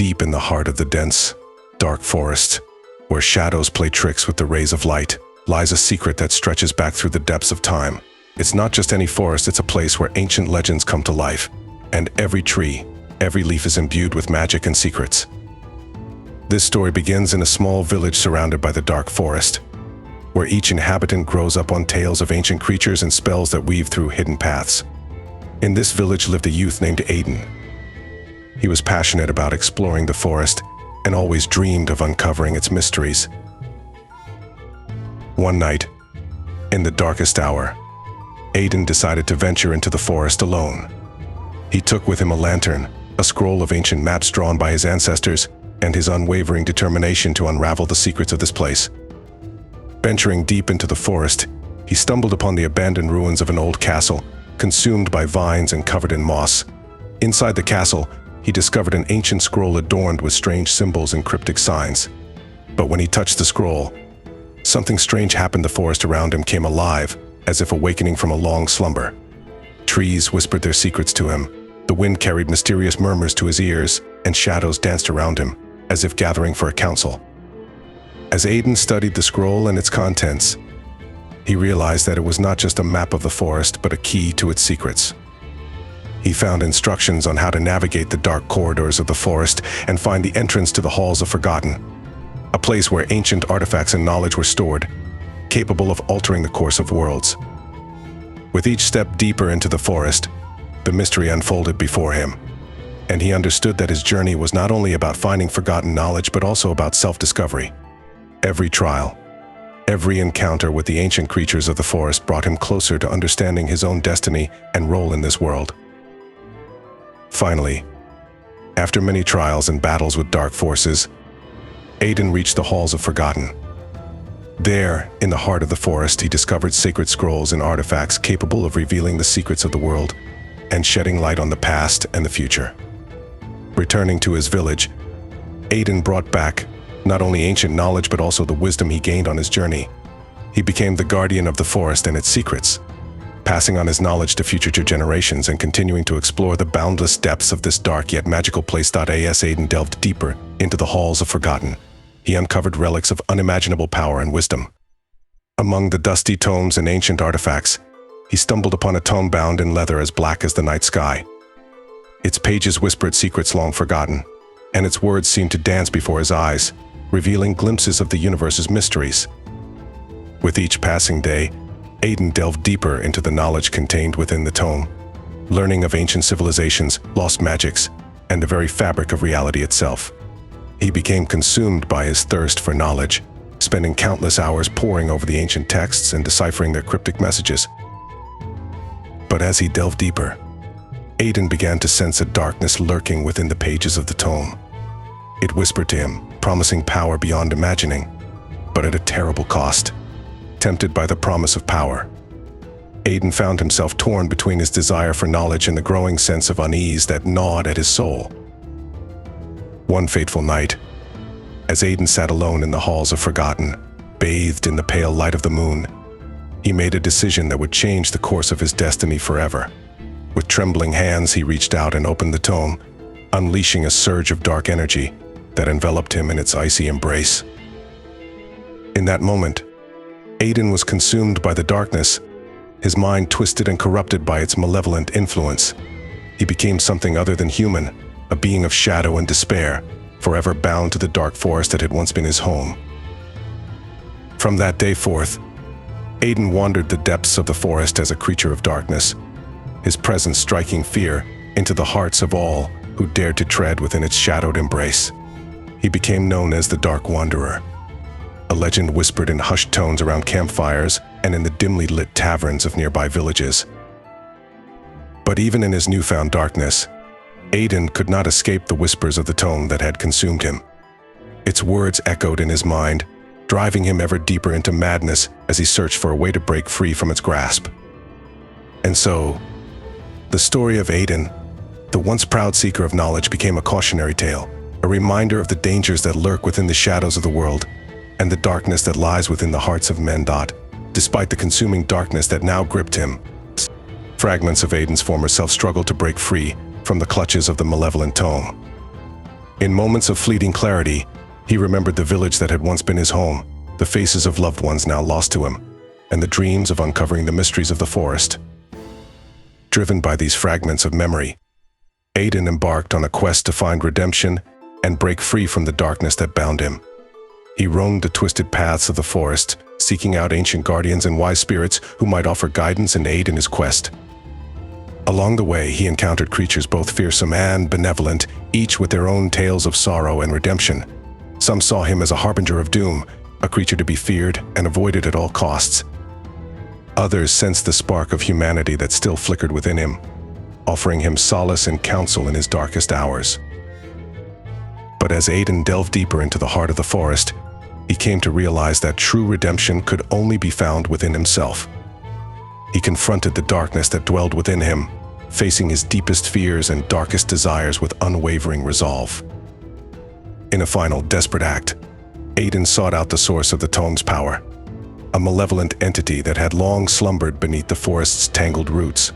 Deep in the heart of the dense, dark forest, where shadows play tricks with the rays of light, lies a secret that stretches back through the depths of time. It's not just any forest, it's a place where ancient legends come to life, and every tree, every leaf is imbued with magic and secrets. This story begins in a small village surrounded by the dark forest, where each inhabitant grows up on tales of ancient creatures and spells that weave through hidden paths. In this village lived a youth named Aiden. He was passionate about exploring the forest and always dreamed of uncovering its mysteries. One night, in the darkest hour, Aiden decided to venture into the forest alone. He took with him a lantern, a scroll of ancient maps drawn by his ancestors, and his unwavering determination to unravel the secrets of this place. Venturing deep into the forest, he stumbled upon the abandoned ruins of an old castle, consumed by vines and covered in moss. Inside the castle, he discovered an ancient scroll adorned with strange symbols and cryptic signs. But when he touched the scroll, something strange happened. The forest around him came alive, as if awakening from a long slumber. Trees whispered their secrets to him, the wind carried mysterious murmurs to his ears, and shadows danced around him, as if gathering for a council. As Aiden studied the scroll and its contents, he realized that it was not just a map of the forest, but a key to its secrets. He found instructions on how to navigate the dark corridors of the forest and find the entrance to the halls of Forgotten, a place where ancient artifacts and knowledge were stored, capable of altering the course of worlds. With each step deeper into the forest, the mystery unfolded before him, and he understood that his journey was not only about finding forgotten knowledge, but also about self-discovery. Every trial, every encounter with the ancient creatures of the forest brought him closer to understanding his own destiny and role in this world. Finally, after many trials and battles with dark forces, Aiden reached the halls of Forgotten. There, in the heart of the forest, he discovered sacred scrolls and artifacts capable of revealing the secrets of the world and shedding light on the past and the future. Returning to his village, Aiden brought back not only ancient knowledge but also the wisdom he gained on his journey. He became the guardian of the forest and its secrets, passing on his knowledge to future generations and continuing to explore the boundless depths of this dark yet magical place. As Aiden delved deeper into the halls of Forgotten, he uncovered relics of unimaginable power and wisdom. Among the dusty tomes and ancient artifacts, he stumbled upon a tome bound in leather as black as the night sky. Its pages whispered secrets long forgotten, and its words seemed to dance before his eyes, revealing glimpses of the universe's mysteries. With each passing day, Aiden delved deeper into the knowledge contained within the tome, learning of ancient civilizations, lost magics, and the very fabric of reality itself. He became consumed by his thirst for knowledge, spending countless hours poring over the ancient texts and deciphering their cryptic messages. But as he delved deeper, Aiden began to sense a darkness lurking within the pages of the tome. It whispered to him, promising power beyond imagining, but at a terrible cost. Tempted by the promise of power, Aiden found himself torn between his desire for knowledge and the growing sense of unease that gnawed at his soul. One fateful night, as Aiden sat alone in the halls of Forgotten, bathed in the pale light of the moon, he made a decision that would change the course of his destiny forever. With trembling hands, he reached out and opened the tome, unleashing a surge of dark energy that enveloped him in its icy embrace. In that moment, Aiden was consumed by the darkness, his mind twisted and corrupted by its malevolent influence. He became something other than human, a being of shadow and despair, forever bound to the dark forest that had once been his home. From that day forth, Aiden wandered the depths of the forest as a creature of darkness, his presence striking fear into the hearts of all who dared to tread within its shadowed embrace. He became known as the Dark Wanderer, a legend whispered in hushed tones around campfires and in the dimly lit taverns of nearby villages. But even in his newfound darkness, Aiden could not escape the whispers of the tome that had consumed him. Its words echoed in his mind, driving him ever deeper into madness as he searched for a way to break free from its grasp. And so, the story of Aiden, the once proud seeker of knowledge, became a cautionary tale, a reminder of the dangers that lurk within the shadows of the world and the darkness that lies within the hearts of men. Despite the consuming darkness that now gripped him, fragments of Aiden's former self struggled to break free from the clutches of the malevolent tome. In moments of fleeting clarity, he remembered the village that had once been his home, the faces of loved ones now lost to him, and the dreams of uncovering the mysteries of the forest. Driven by these fragments of memory, Aiden embarked on a quest to find redemption and break free from the darkness that bound him. He roamed the twisted paths of the forest, seeking out ancient guardians and wise spirits who might offer guidance and aid in his quest. Along the way, he encountered creatures both fearsome and benevolent, each with their own tales of sorrow and redemption. Some saw him as a harbinger of doom, a creature to be feared and avoided at all costs. Others sensed the spark of humanity that still flickered within him, offering him solace and counsel in his darkest hours. But as Aiden delved deeper into the heart of the forest, he came to realize that true redemption could only be found within himself. He confronted the darkness that dwelled within him, facing his deepest fears and darkest desires with unwavering resolve. In a final desperate act, Aiden sought out the source of the tome's power, a malevolent entity that had long slumbered beneath the forest's tangled roots.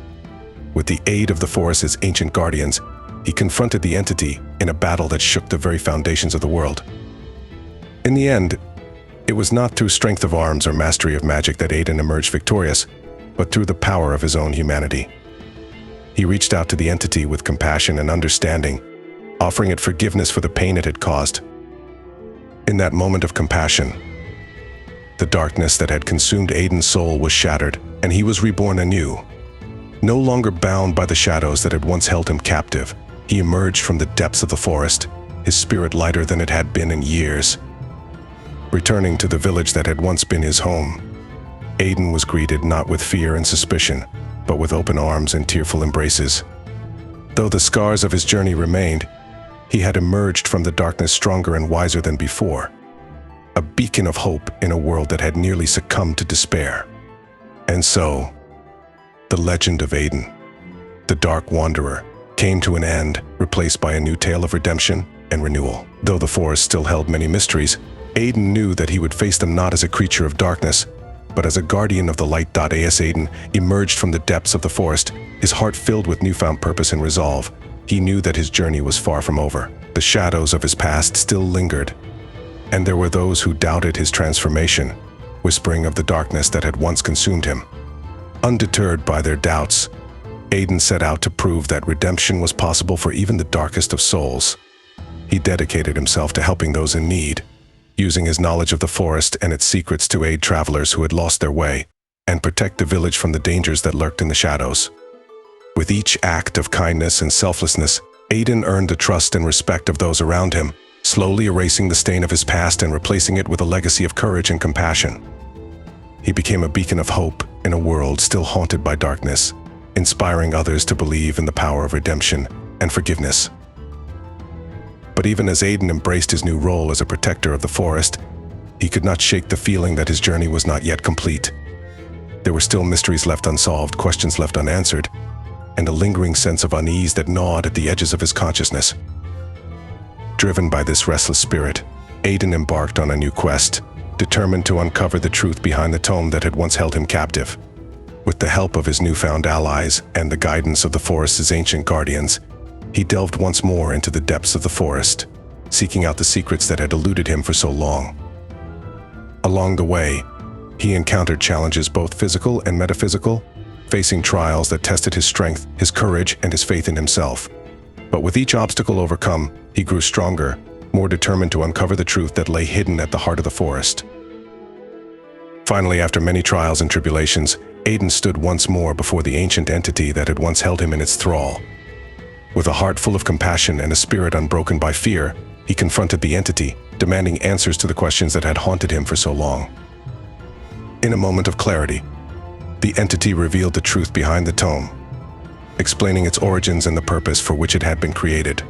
With the aid of the forest's ancient guardians, he confronted the entity in a battle that shook the very foundations of the world. In the end, it was not through strength of arms or mastery of magic that Aiden emerged victorious, but through the power of his own humanity. He reached out to the entity with compassion and understanding, offering it forgiveness for the pain it had caused. In that moment of compassion, the darkness that had consumed Aiden's soul was shattered, and he was reborn anew. No longer bound by the shadows that had once held him captive, he emerged from the depths of the forest, his spirit lighter than it had been in years. Returning to the village that had once been his home, Aiden was greeted not with fear and suspicion, but with open arms and tearful embraces. Though the scars of his journey remained, he had emerged from the darkness stronger and wiser than before, a beacon of hope in a world that had nearly succumbed to despair. And so, the legend of Aiden, the Dark Wanderer, came to an end, replaced by a new tale of redemption and renewal. Though the forest still held many mysteries, Aiden knew that he would face them not as a creature of darkness, but as a guardian of the light. As Aiden emerged from the depths of the forest, his heart filled with newfound purpose and resolve. He knew that his journey was far from over. The shadows of his past still lingered, and there were those who doubted his transformation, whispering of the darkness that had once consumed him. Undeterred by their doubts, Aiden set out to prove that redemption was possible for even the darkest of souls. He dedicated himself to helping those in need, using his knowledge of the forest and its secrets to aid travelers who had lost their way and protect the village from the dangers that lurked in the shadows. With each act of kindness and selflessness, Aiden earned the trust and respect of those around him, slowly erasing the stain of his past and replacing it with a legacy of courage and compassion. He became a beacon of hope in a world still haunted by darkness, inspiring others to believe in the power of redemption and forgiveness. But even as Aiden embraced his new role as a protector of the forest, he could not shake the feeling that his journey was not yet complete. There were still mysteries left unsolved, questions left unanswered, and a lingering sense of unease that gnawed at the edges of his consciousness. Driven by this restless spirit, Aiden embarked on a new quest, determined to uncover the truth behind the tome that had once held him captive. With the help of his newfound allies and the guidance of the forest's ancient guardians, he delved once more into the depths of the forest, seeking out the secrets that had eluded him for so long. Along the way, he encountered challenges both physical and metaphysical, facing trials that tested his strength, his courage, and his faith in himself. But with each obstacle overcome, he grew stronger, more determined to uncover the truth that lay hidden at the heart of the forest. Finally, after many trials and tribulations, Aiden stood once more before the ancient entity that had once held him in its thrall. With a heart full of compassion and a spirit unbroken by fear, he confronted the entity, demanding answers to the questions that had haunted him for so long. In a moment of clarity, the entity revealed the truth behind the tome, explaining its origins and the purpose for which it had been created.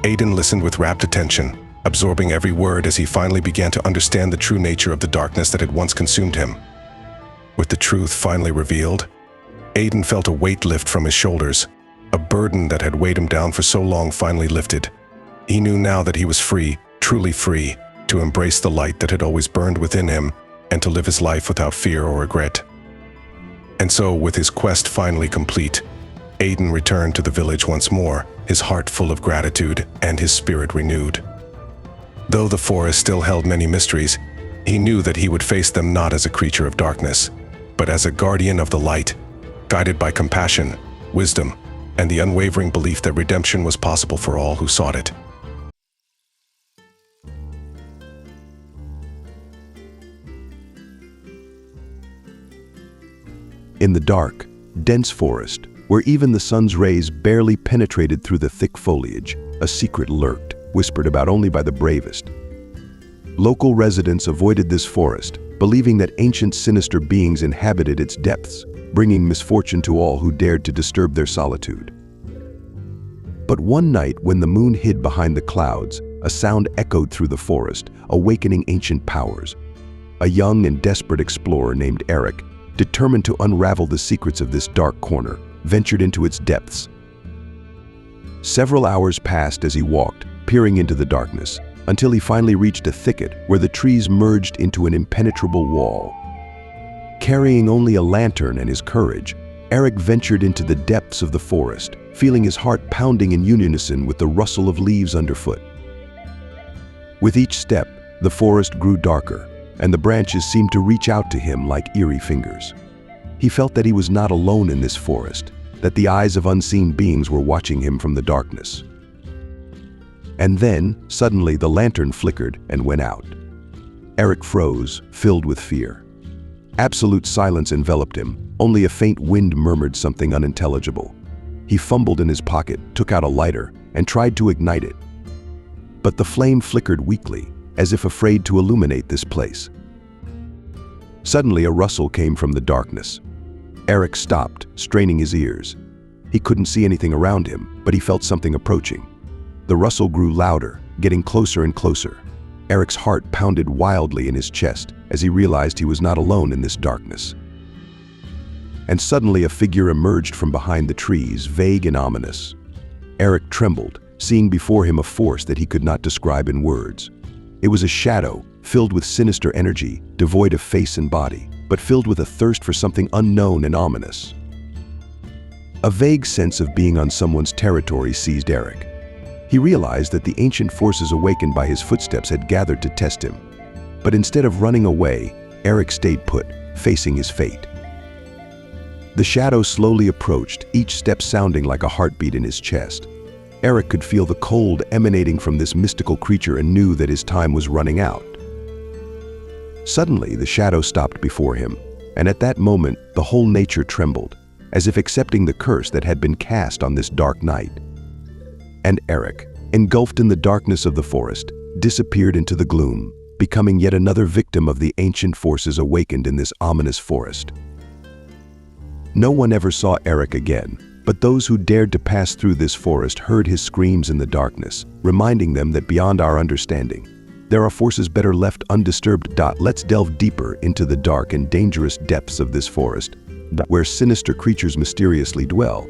Aiden listened with rapt attention, absorbing every word as he finally began to understand the true nature of the darkness that had once consumed him. With the truth finally revealed, Aiden felt a weight lift from his shoulders. A burden that had weighed him down for so long finally lifted. He knew now that he was free, truly free, to embrace the light that had always burned within him and to live his life without fear or regret. And so, with his quest finally complete, Aiden returned to the village once more, his heart full of gratitude and his spirit renewed. Though the forest still held many mysteries, he knew that he would face them not as a creature of darkness, but as a guardian of the light, guided by compassion, wisdom, and the unwavering belief that redemption was possible for all who sought it. In the dark, dense forest, where even the sun's rays barely penetrated through the thick foliage, a secret lurked, whispered about only by the bravest. Local residents avoided this forest, believing that ancient sinister beings inhabited its depths, bringing misfortune to all who dared to disturb their solitude. But one night, when the moon hid behind the clouds, a sound echoed through the forest, awakening ancient powers. A young and desperate explorer named Eric, determined to unravel the secrets of this dark corner, ventured into its depths. Several hours passed as he walked, peering into the darkness, until he finally reached a thicket where the trees merged into an impenetrable wall. Carrying only a lantern and his courage, Eric ventured into the depths of the forest, feeling his heart pounding in unison with the rustle of leaves underfoot. With each step, the forest grew darker, and the branches seemed to reach out to him like eerie fingers. He felt that he was not alone in this forest, that the eyes of unseen beings were watching him from the darkness. And then, suddenly, the lantern flickered and went out. Eric froze, filled with fear. Absolute silence enveloped him, only a faint wind murmured something unintelligible. He fumbled in his pocket, took out a lighter, and tried to ignite it. But the flame flickered weakly, as if afraid to illuminate this place. Suddenly, a rustle came from the darkness. Eric stopped, straining his ears. He couldn't see anything around him, but he felt something approaching. The rustle grew louder, getting closer and closer. Eric's heart pounded wildly in his chest as he realized he was not alone in this darkness. And suddenly a figure emerged from behind the trees, vague and ominous. Eric trembled, seeing before him a force that he could not describe in words. It was a shadow, filled with sinister energy, devoid of face and body, but filled with a thirst for something unknown and ominous. A vague sense of being on someone's territory seized Eric. He realized that the ancient forces awakened by his footsteps had gathered to test him. But instead of running away, Eric stayed put, facing his fate. The shadow slowly approached, each step sounding like a heartbeat in his chest. Eric could feel the cold emanating from this mystical creature and knew that his time was running out. Suddenly, the shadow stopped before him, and at that moment, the whole nature trembled, as if accepting the curse that had been cast on this dark night. And Eric, engulfed in the darkness of the forest, disappeared into the gloom, becoming yet another victim of the ancient forces awakened in this ominous forest. No one ever saw Eric again, but those who dared to pass through this forest heard his screams in the darkness, reminding them that beyond our understanding, there are forces better left undisturbed. Let's delve deeper into the dark and dangerous depths of this forest, where sinister creatures mysteriously dwell.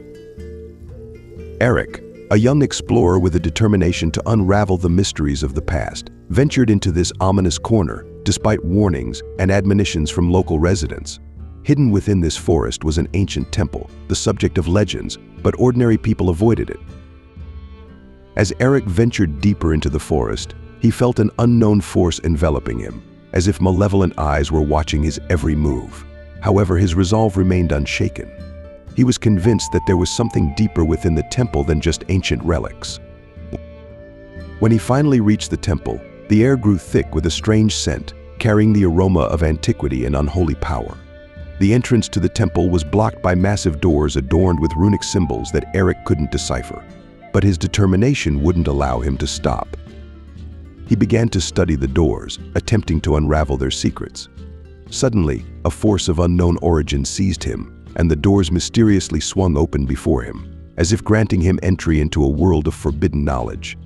Eric, a young explorer with a determination to unravel the mysteries of the past, ventured into this ominous corner, despite warnings and admonitions from local residents. Hidden within this forest was an ancient temple, the subject of legends, but ordinary people avoided it. As Eric ventured deeper into the forest, he felt an unknown force enveloping him, as if malevolent eyes were watching his every move. However, his resolve remained unshaken. He was convinced that there was something deeper within the temple than just ancient relics. When he finally reached the temple, the air grew thick with a strange scent, carrying the aroma of antiquity and unholy power. The entrance to the temple was blocked by massive doors adorned with runic symbols that Eric couldn't decipher, but his determination wouldn't allow him to stop. He began to study the doors, attempting to unravel their secrets. Suddenly, a force of unknown origin seized him, and the doors mysteriously swung open before him, as if granting him entry into a world of forbidden knowledge.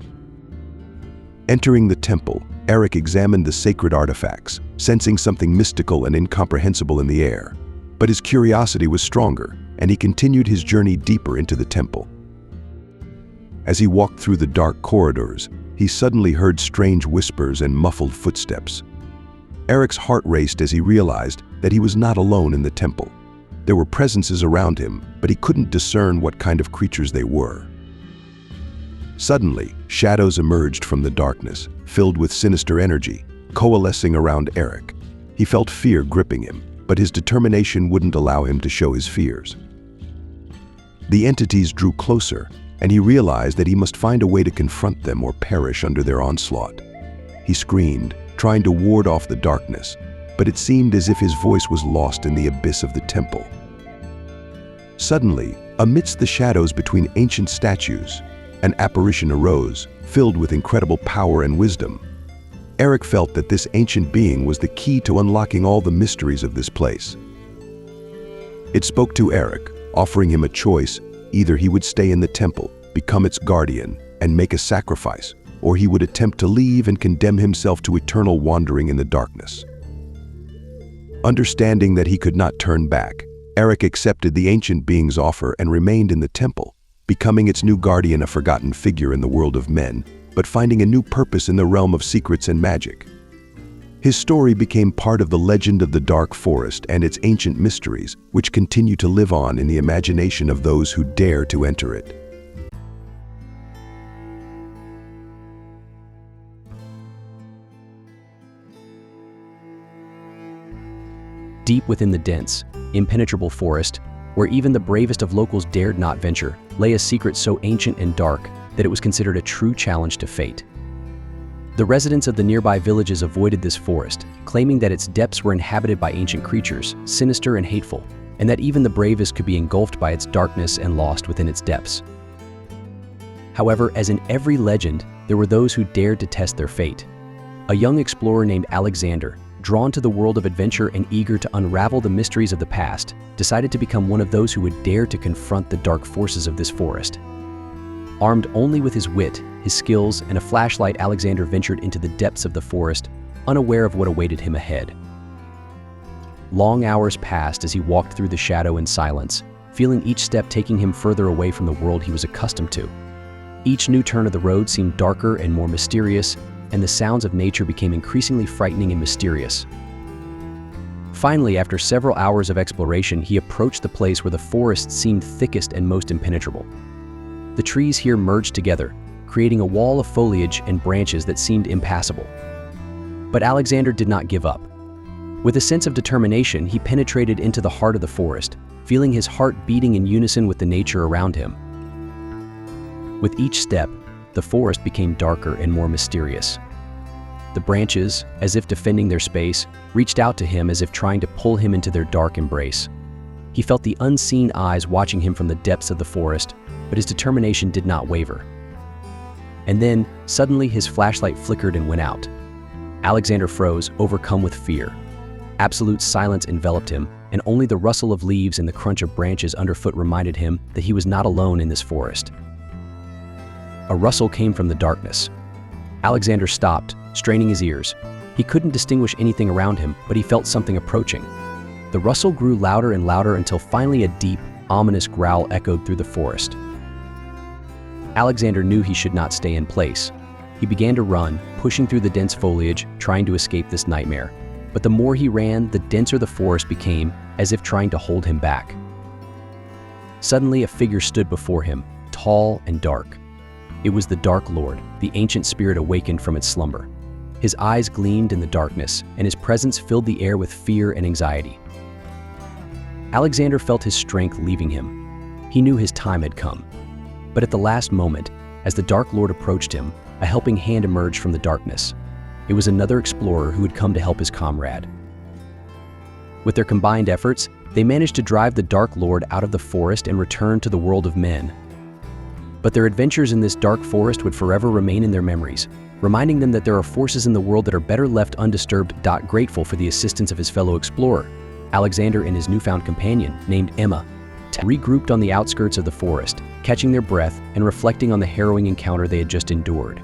Entering the temple, Eric examined the sacred artifacts, sensing something mystical and incomprehensible in the air. But his curiosity was stronger, and he continued his journey deeper into the temple. As he walked through the dark corridors, he suddenly heard strange whispers and muffled footsteps. Eric's heart raced as he realized that he was not alone in the temple. There were presences around him, but he couldn't discern what kind of creatures they were. Suddenly, shadows emerged from the darkness, filled with sinister energy, coalescing around Eric. He felt fear gripping him, but his determination wouldn't allow him to show his fears. The entities drew closer, and he realized that he must find a way to confront them or perish under their onslaught. He screamed, trying to ward off the darkness, but it seemed as if his voice was lost in the abyss of the temple. Suddenly, amidst the shadows between ancient statues, an apparition arose, filled with incredible power and wisdom. Eric felt that this ancient being was the key to unlocking all the mysteries of this place. It spoke to Eric, offering him a choice. Either he would stay in the temple, become its guardian, and make a sacrifice, or he would attempt to leave and condemn himself to eternal wandering in the darkness. Understanding that he could not turn back, Eric accepted the ancient being's offer and remained in the temple, becoming its new guardian, a forgotten figure in the world of men, but finding a new purpose in the realm of secrets and magic. His story became part of the legend of the Dark Forest and its ancient mysteries, which continue to live on in the imagination of those who dare to enter it. Deep within the dense, impenetrable forest, where even the bravest of locals dared not venture, lay a secret so ancient and dark that it was considered a true challenge to fate. The residents of the nearby villages avoided this forest, claiming that its depths were inhabited by ancient creatures, sinister and hateful, and that even the bravest could be engulfed by its darkness and lost within its depths. However, as in every legend, there were those who dared to test their fate. A young explorer named Alexander, drawn to the world of adventure and eager to unravel the mysteries of the past, decided to become one of those who would dare to confront the dark forces of this forest. Armed only with his wit, his skills, and a flashlight, Alexander ventured into the depths of the forest, unaware of what awaited him ahead. Long hours passed as he walked through the shadow and silence, feeling each step taking him further away from the world he was accustomed to. Each new turn of the road seemed darker and more mysterious, and the sounds of nature became increasingly frightening and mysterious. Finally, after several hours of exploration, he approached the place where the forest seemed thickest and most impenetrable. The trees here merged together, creating a wall of foliage and branches that seemed impassable. But Alexander did not give up. With a sense of determination, he penetrated into the heart of the forest, feeling his heart beating in unison with the nature around him. With each step, the forest became darker and more mysterious. The branches, as if defending their space, reached out to him as if trying to pull him into their dark embrace. He felt the unseen eyes watching him from the depths of the forest, but his determination did not waver. And then, suddenly his flashlight flickered and went out. Alexander froze, overcome with fear. Absolute silence enveloped him, and only the rustle of leaves and the crunch of branches underfoot reminded him that he was not alone in this forest. A rustle came from the darkness. Alexander stopped, straining his ears. He couldn't distinguish anything around him, but he felt something approaching. The rustle grew louder and louder until finally a deep, ominous growl echoed through the forest. Alexander knew he should not stay in place. He began to run, pushing through the dense foliage, trying to escape this nightmare. But the more he ran, the denser the forest became, as if trying to hold him back. Suddenly, a figure stood before him, tall and dark. It was the Dark Lord, the ancient spirit awakened from its slumber. His eyes gleamed in the darkness, and his presence filled the air with fear and anxiety. Alexander felt his strength leaving him. He knew his time had come. But at the last moment, as the Dark Lord approached him, a helping hand emerged from the darkness. It was another explorer who had come to help his comrade. With their combined efforts, they managed to drive the Dark Lord out of the forest and return to the world of men. But their adventures in this dark forest would forever remain in their memories, reminding them that there are forces in the world that are better left undisturbed. Grateful for the assistance of his fellow explorer, Alexander and his newfound companion, named Emma, regrouped on the outskirts of the forest, catching their breath and reflecting on the harrowing encounter they had just endured.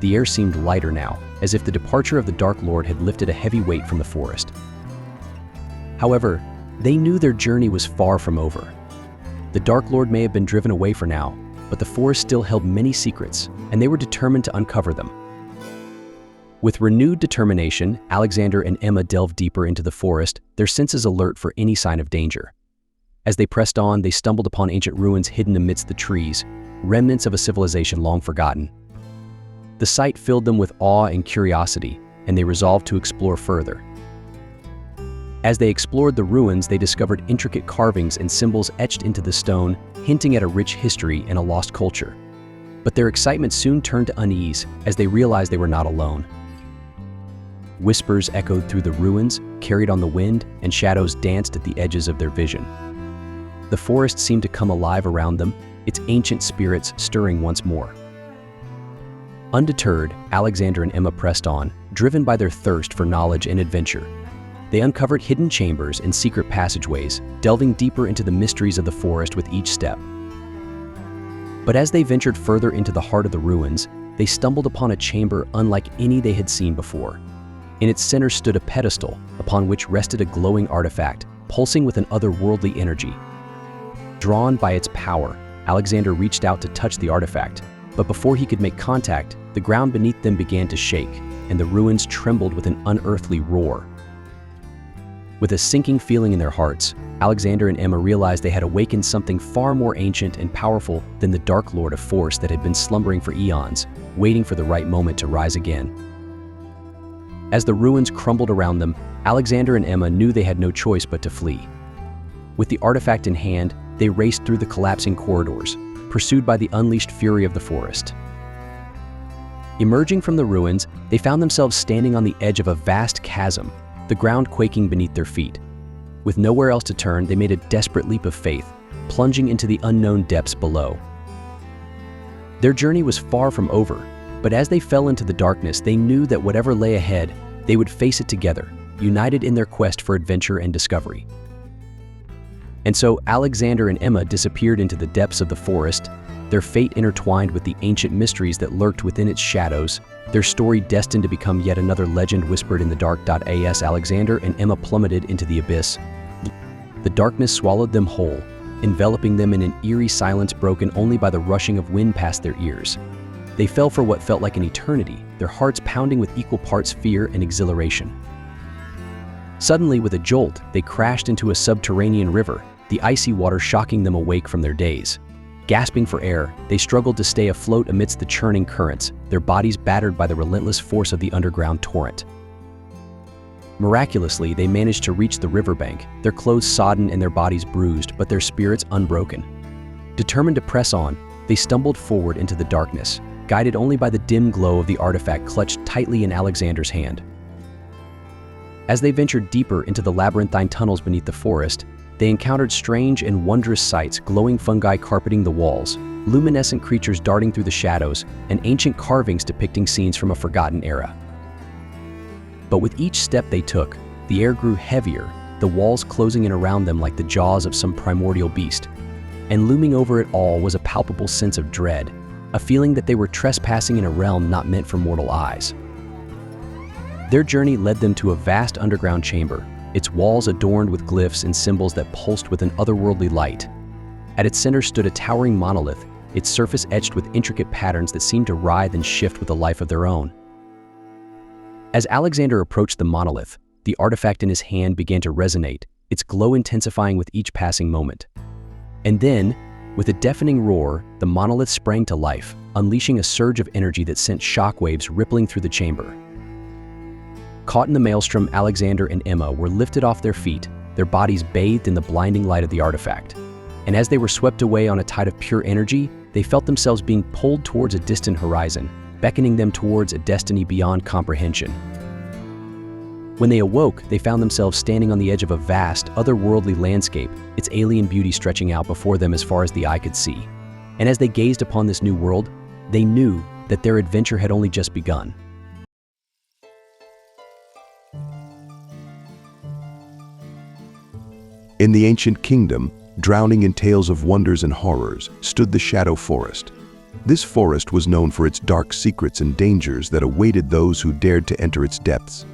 The air seemed lighter now, as if the departure of the Dark Lord had lifted a heavy weight from the forest. However, they knew their journey was far from over. The Dark Lord may have been driven away for now, but the forest still held many secrets, and they were determined to uncover them. With renewed determination, Alexander and Emma delved deeper into the forest, their senses alert for any sign of danger. As they pressed on, they stumbled upon ancient ruins hidden amidst the trees, remnants of a civilization long forgotten. The sight filled them with awe and curiosity, and they resolved to explore further. As they explored the ruins, they discovered intricate carvings and symbols etched into the stone, hinting at a rich history and a lost culture. But their excitement soon turned to unease as they realized they were not alone. Whispers echoed through the ruins, carried on the wind, and shadows danced at the edges of their vision. The forest seemed to come alive around them, its ancient spirits stirring once more. Undeterred, Alexander and Emma pressed on, driven by their thirst for knowledge and adventure. They uncovered hidden chambers and secret passageways, delving deeper into the mysteries of the forest with each step. But as they ventured further into the heart of the ruins, they stumbled upon a chamber unlike any they had seen before. In its center stood a pedestal, upon which rested a glowing artifact, pulsing with an otherworldly energy. Drawn by its power, Alexander reached out to touch the artifact, but before he could make contact, the ground beneath them began to shake, and the ruins trembled with an unearthly roar. With a sinking feeling in their hearts, Alexander and Emma realized they had awakened something far more ancient and powerful than the Dark Lord of Force that had been slumbering for eons, waiting for the right moment to rise again. As the ruins crumbled around them, Alexander and Emma knew they had no choice but to flee. With the artifact in hand, they raced through the collapsing corridors, pursued by the unleashed fury of the forest. Emerging from the ruins, they found themselves standing on the edge of a vast chasm, the ground quaking beneath their feet. With nowhere else to turn, they made a desperate leap of faith, plunging into the unknown depths below. Their journey was far from over, but as they fell into the darkness, they knew that whatever lay ahead, they would face it together, united in their quest for adventure and discovery. And so Alexander and Emma disappeared into the depths of the forest, their fate intertwined with the ancient mysteries that lurked within its shadows, their story destined to become yet another legend whispered in the dark. As Alexander and Emma plummeted into the abyss, the darkness swallowed them whole, enveloping them in an eerie silence broken only by the rushing of wind past their ears. They fell for what felt like an eternity, their hearts pounding with equal parts fear and exhilaration. Suddenly, with a jolt, they crashed into a subterranean river, the icy water shocking them awake from their daze. Gasping for air, they struggled to stay afloat amidst the churning currents, their bodies battered by the relentless force of the underground torrent. Miraculously, they managed to reach the riverbank, their clothes sodden and their bodies bruised, but their spirits unbroken. Determined to press on, they stumbled forward into the darkness, guided only by the dim glow of the artifact clutched tightly in Alexander's hand. As they ventured deeper into the labyrinthine tunnels beneath the forest, they encountered strange and wondrous sights, glowing fungi carpeting the walls, luminescent creatures darting through the shadows, and ancient carvings depicting scenes from a forgotten era. But with each step they took, the air grew heavier, the walls closing in around them like the jaws of some primordial beast. And looming over it all was a palpable sense of dread, a feeling that they were trespassing in a realm not meant for mortal eyes. Their journey led them to a vast underground chamber, its walls adorned with glyphs and symbols that pulsed with an otherworldly light. At its center stood a towering monolith, its surface etched with intricate patterns that seemed to writhe and shift with a life of their own. As Alexander approached the monolith, the artifact in his hand began to resonate, its glow intensifying with each passing moment. And then, with a deafening roar, the monolith sprang to life, unleashing a surge of energy that sent shockwaves rippling through the chamber. Caught in the maelstrom, Alexander and Emma were lifted off their feet, their bodies bathed in the blinding light of the artifact. And as they were swept away on a tide of pure energy, they felt themselves being pulled towards a distant horizon, beckoning them towards a destiny beyond comprehension. When they awoke, they found themselves standing on the edge of a vast, otherworldly landscape, its alien beauty stretching out before them as far as the eye could see. And as they gazed upon this new world, they knew that their adventure had only just begun. In the ancient kingdom, drowning in tales of wonders and horrors, stood the Shadow Forest. This forest was known for its dark secrets and dangers that awaited those who dared to enter its depths.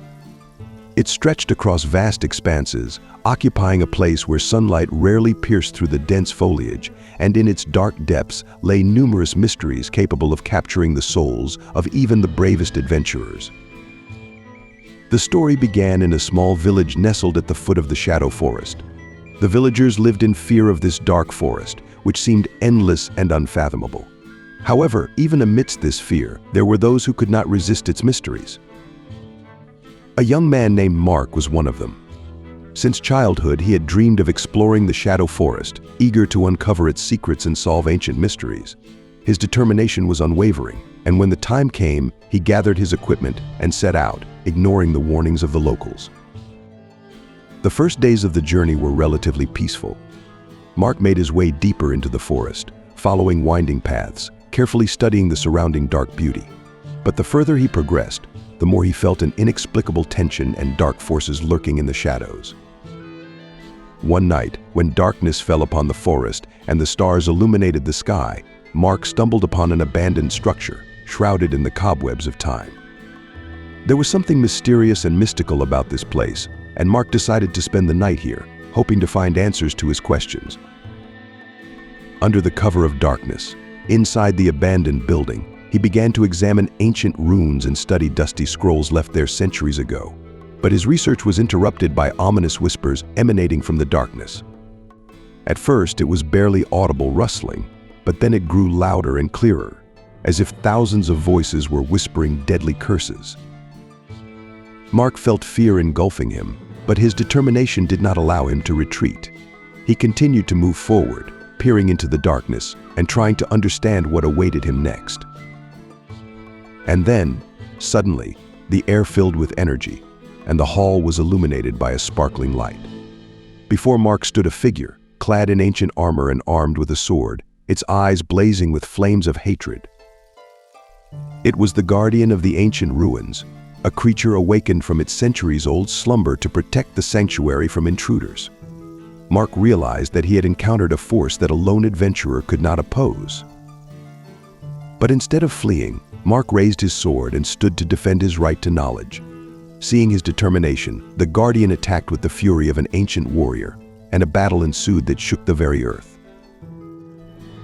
It stretched across vast expanses, occupying a place where sunlight rarely pierced through the dense foliage, and in its dark depths lay numerous mysteries capable of capturing the souls of even the bravest adventurers. The story began in a small village nestled at the foot of the Shadow Forest. The villagers lived in fear of this dark forest, which seemed endless and unfathomable. However, even amidst this fear, there were those who could not resist its mysteries. A young man named Mark was one of them. Since childhood, he had dreamed of exploring the Shadow Forest, eager to uncover its secrets and solve ancient mysteries. His determination was unwavering, and when the time came, he gathered his equipment and set out, ignoring the warnings of the locals. The first days of the journey were relatively peaceful. Mark made his way deeper into the forest, following winding paths, carefully studying the surrounding dark beauty. But the further he progressed, the more he felt an inexplicable tension and dark forces lurking in the shadows. One night, when darkness fell upon the forest and the stars illuminated the sky, Mark stumbled upon an abandoned structure, shrouded in the cobwebs of time. There was something mysterious and mystical about this place, and Mark decided to spend the night here, hoping to find answers to his questions. Under the cover of darkness, inside the abandoned building, he began to examine ancient runes and study dusty scrolls left there centuries ago. But his research was interrupted by ominous whispers emanating from the darkness. At first, it was barely audible rustling, but then it grew louder and clearer, as if thousands of voices were whispering deadly curses. Mark felt fear engulfing him, but his determination did not allow him to retreat. He continued to move forward, peering into the darkness and trying to understand what awaited him next. And then, suddenly, the air filled with energy, and the hall was illuminated by a sparkling light. Before Mark stood a figure, clad in ancient armor and armed with a sword, its eyes blazing with flames of hatred. It was the guardian of the ancient ruins, a creature awakened from its centuries-old slumber to protect the sanctuary from intruders. Mark realized that he had encountered a force that a lone adventurer could not oppose. But instead of fleeing, Mark raised his sword and stood to defend his right to knowledge. Seeing his determination, the guardian attacked with the fury of an ancient warrior, and a battle ensued that shook the very earth.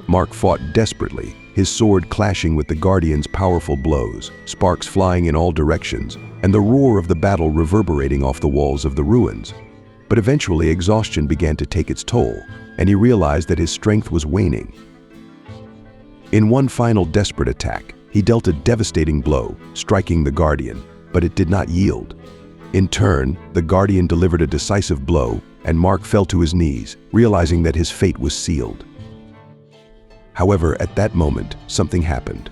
Mark fought desperately, his sword clashing with the guardian's powerful blows, sparks flying in all directions, and the roar of the battle reverberating off the walls of the ruins. But eventually, exhaustion began to take its toll, and he realized that his strength was waning. In one final desperate attack, he dealt a devastating blow, striking the guardian, but it did not yield. In turn, the guardian delivered a decisive blow, and Mark fell to his knees, realizing that his fate was sealed. However, at that moment, something happened.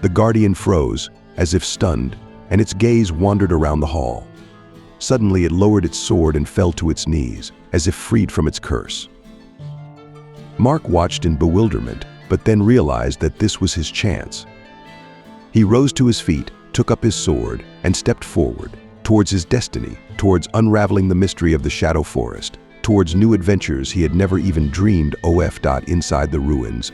The guardian froze, as if stunned, and its gaze wandered around the hall. Suddenly, it lowered its sword and fell to its knees, as if freed from its curse. Mark watched in bewilderment, but then realized that this was his chance. He rose to his feet, took up his sword, and stepped forward, towards his destiny, towards unraveling the mystery of the Shadow Forest, towards new adventures he had never even dreamed of. Inside the ruins,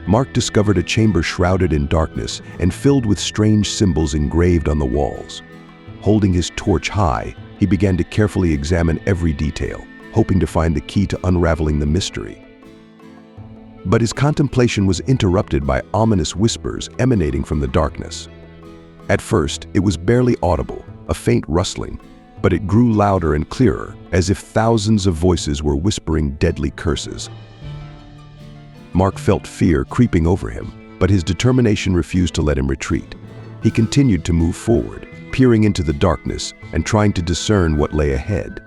Mark discovered a chamber shrouded in darkness and filled with strange symbols engraved on the walls. Holding his torch high, he began to carefully examine every detail, hoping to find the key to unraveling the mystery. But his contemplation was interrupted by ominous whispers emanating from the darkness. At first, it was barely audible, a faint rustling, but it grew louder and clearer, as if thousands of voices were whispering deadly curses. Mark felt fear creeping over him, but his determination refused to let him retreat. He continued to move forward, peering into the darkness and trying to discern what lay ahead.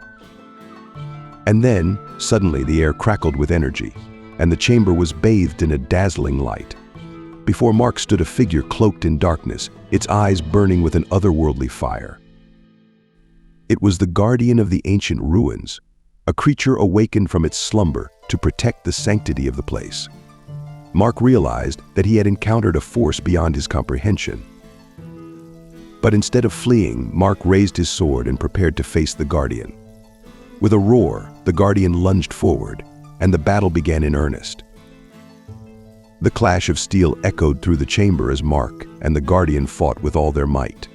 And then, suddenly, the air crackled with energy, and the chamber was bathed in a dazzling light. Before Mark stood a figure cloaked in darkness, its eyes burning with an otherworldly fire. It was the guardian of the ancient ruins, a creature awakened from its slumber to protect the sanctity of the place. Mark realized that he had encountered a force beyond his comprehension. But instead of fleeing, Mark raised his sword and prepared to face the guardian. With a roar, the guardian lunged forward, and the battle began in earnest. The clash of steel echoed through the chamber as Mark and the guardian fought with all their might.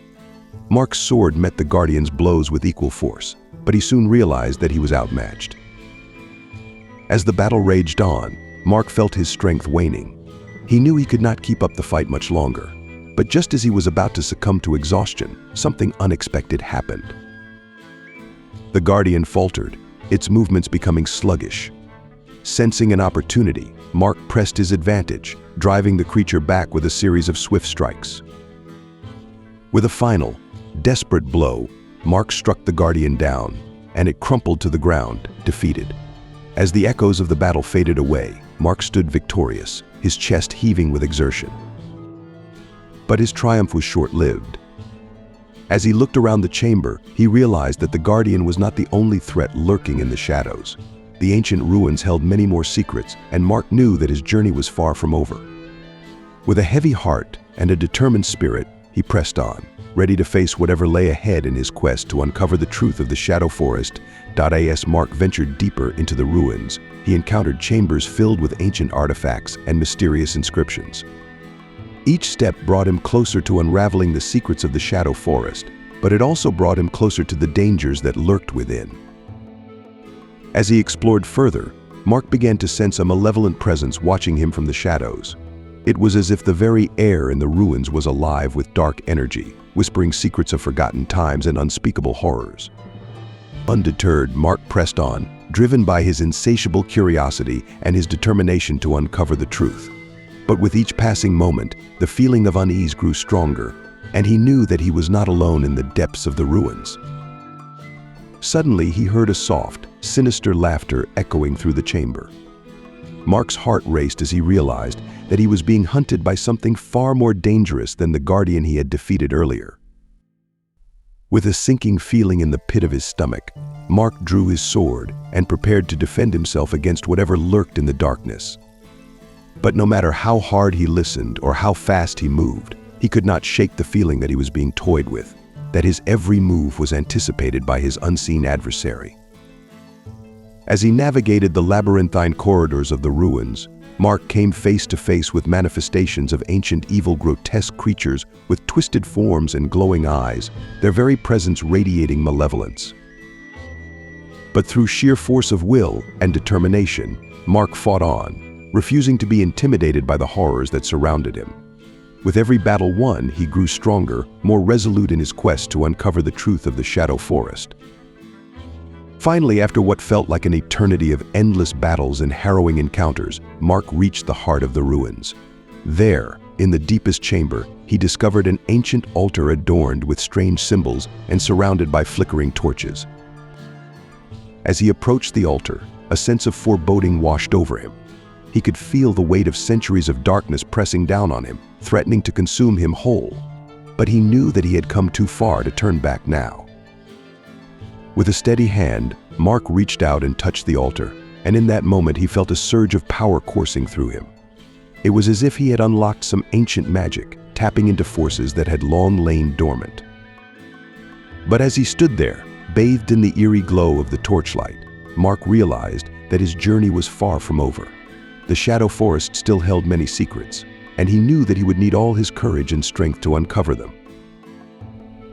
Mark's sword met the guardian's blows with equal force, but he soon realized that he was outmatched. As the battle raged on, Mark felt his strength waning. He knew he could not keep up the fight much longer, but just as he was about to succumb to exhaustion, something unexpected happened. The guardian faltered, its movements becoming sluggish. Sensing an opportunity, Mark pressed his advantage, driving the creature back with a series of swift strikes. With a final, desperate blow, Mark struck the guardian down, and it crumpled to the ground, defeated. As the echoes of the battle faded away, Mark stood victorious, his chest heaving with exertion. But his triumph was short-lived. As he looked around the chamber, he realized that the guardian was not the only threat lurking in the shadows. The ancient ruins held many more secrets, and Mark knew that his journey was far from over. With a heavy heart and a determined spirit, he pressed on, ready to face whatever lay ahead in his quest to uncover the truth of the Shadow Forest. As Mark ventured deeper into the ruins, he encountered chambers filled with ancient artifacts and mysterious inscriptions. Each step brought him closer to unraveling the secrets of the Shadow Forest, but it also brought him closer to the dangers that lurked within. As he explored further, Mark began to sense a malevolent presence watching him from the shadows. It was as if the very air in the ruins was alive with dark energy, whispering secrets of forgotten times and unspeakable horrors. Undeterred, Mark pressed on, driven by his insatiable curiosity and his determination to uncover the truth. But with each passing moment, the feeling of unease grew stronger, and he knew that he was not alone in the depths of the ruins. Suddenly, he heard a soft, sinister laughter echoing through the chamber. Mark's heart raced as he realized that he was being hunted by something far more dangerous than the guardian he had defeated earlier. With a sinking feeling in the pit of his stomach, Mark drew his sword and prepared to defend himself against whatever lurked in the darkness. But no matter how hard he listened or how fast he moved, he could not shake the feeling that he was being toyed with, that his every move was anticipated by his unseen adversary. As he navigated the labyrinthine corridors of the ruins, Mark came face to face with manifestations of ancient evil, grotesque creatures with twisted forms and glowing eyes, their very presence radiating malevolence. But through sheer force of will and determination, Mark fought on, refusing to be intimidated by the horrors that surrounded him. With every battle won, he grew stronger, more resolute in his quest to uncover the truth of the Shadow Forest. Finally, after what felt like an eternity of endless battles and harrowing encounters, Mark reached the heart of the ruins. There, in the deepest chamber, he discovered an ancient altar adorned with strange symbols and surrounded by flickering torches. As he approached the altar, a sense of foreboding washed over him. He could feel the weight of centuries of darkness pressing down on him, threatening to consume him whole. But he knew that he had come too far to turn back now. With a steady hand, Mark reached out and touched the altar, and in that moment he felt a surge of power coursing through him. It was as if he had unlocked some ancient magic, tapping into forces that had long lain dormant. But as he stood there, bathed in the eerie glow of the torchlight, Mark realized that his journey was far from over. The Shadow Forest still held many secrets, and he knew that he would need all his courage and strength to uncover them.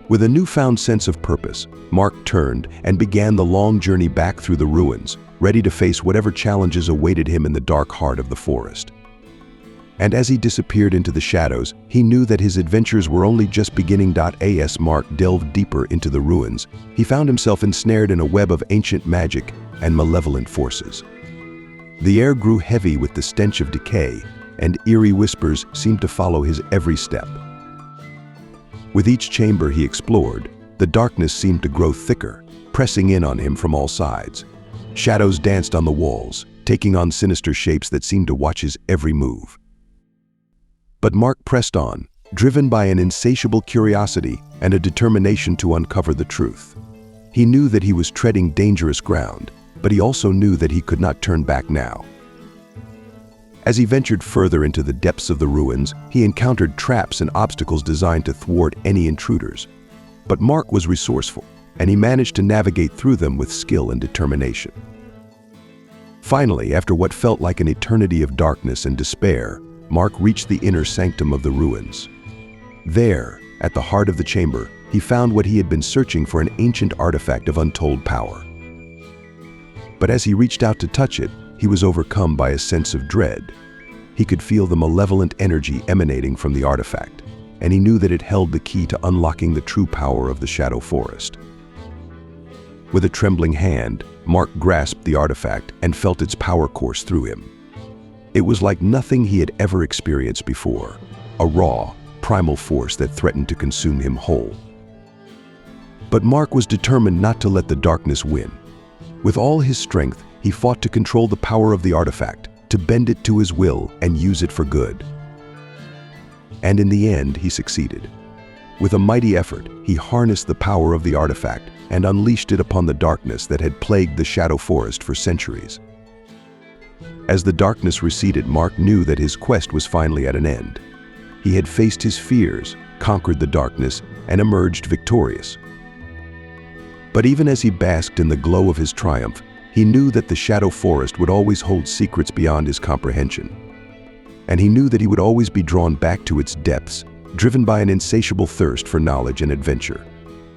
With a newfound sense of purpose, Mark turned and began the long journey back through the ruins, ready to face whatever challenges awaited him in the dark heart of the forest. And as he disappeared into the shadows, he knew that his adventures were only just beginning. As Mark delved deeper into the ruins, he found himself ensnared in a web of ancient magic and malevolent forces. The air grew heavy with the stench of decay, and eerie whispers seemed to follow his every step. With each chamber he explored, the darkness seemed to grow thicker, pressing in on him from all sides. Shadows danced on the walls, taking on sinister shapes that seemed to watch his every move. But Mark pressed on, driven by an insatiable curiosity and a determination to uncover the truth. He knew that he was treading dangerous ground, but he also knew that he could not turn back now. As he ventured further into the depths of the ruins, he encountered traps and obstacles designed to thwart any intruders. But Mark was resourceful, and he managed to navigate through them with skill and determination. Finally, after what felt like an eternity of darkness and despair, Mark reached the inner sanctum of the ruins. There, at the heart of the chamber, he found what he had been searching for, an ancient artifact of untold power. But as he reached out to touch it, he was overcome by a sense of dread. He could feel the malevolent energy emanating from the artifact, and he knew that it held the key to unlocking the true power of the Shadow Forest. With a trembling hand, Mark grasped the artifact and felt its power course through him. It was like nothing he had ever experienced before, a raw, primal force that threatened to consume him whole. But Mark was determined not to let the darkness win. With all his strength, he fought to control the power of the artifact, to bend it to his will and use it for good. And in the end, he succeeded. With a mighty effort, he harnessed the power of the artifact and unleashed it upon the darkness that had plagued the Shadow Forest for centuries. As the darkness receded, Mark knew that his quest was finally at an end. He had faced his fears, conquered the darkness, and emerged victorious. But even as he basked in the glow of his triumph, he knew that the Shadow Forest would always hold secrets beyond his comprehension. And he knew that he would always be drawn back to its depths, driven by an insatiable thirst for knowledge and adventure.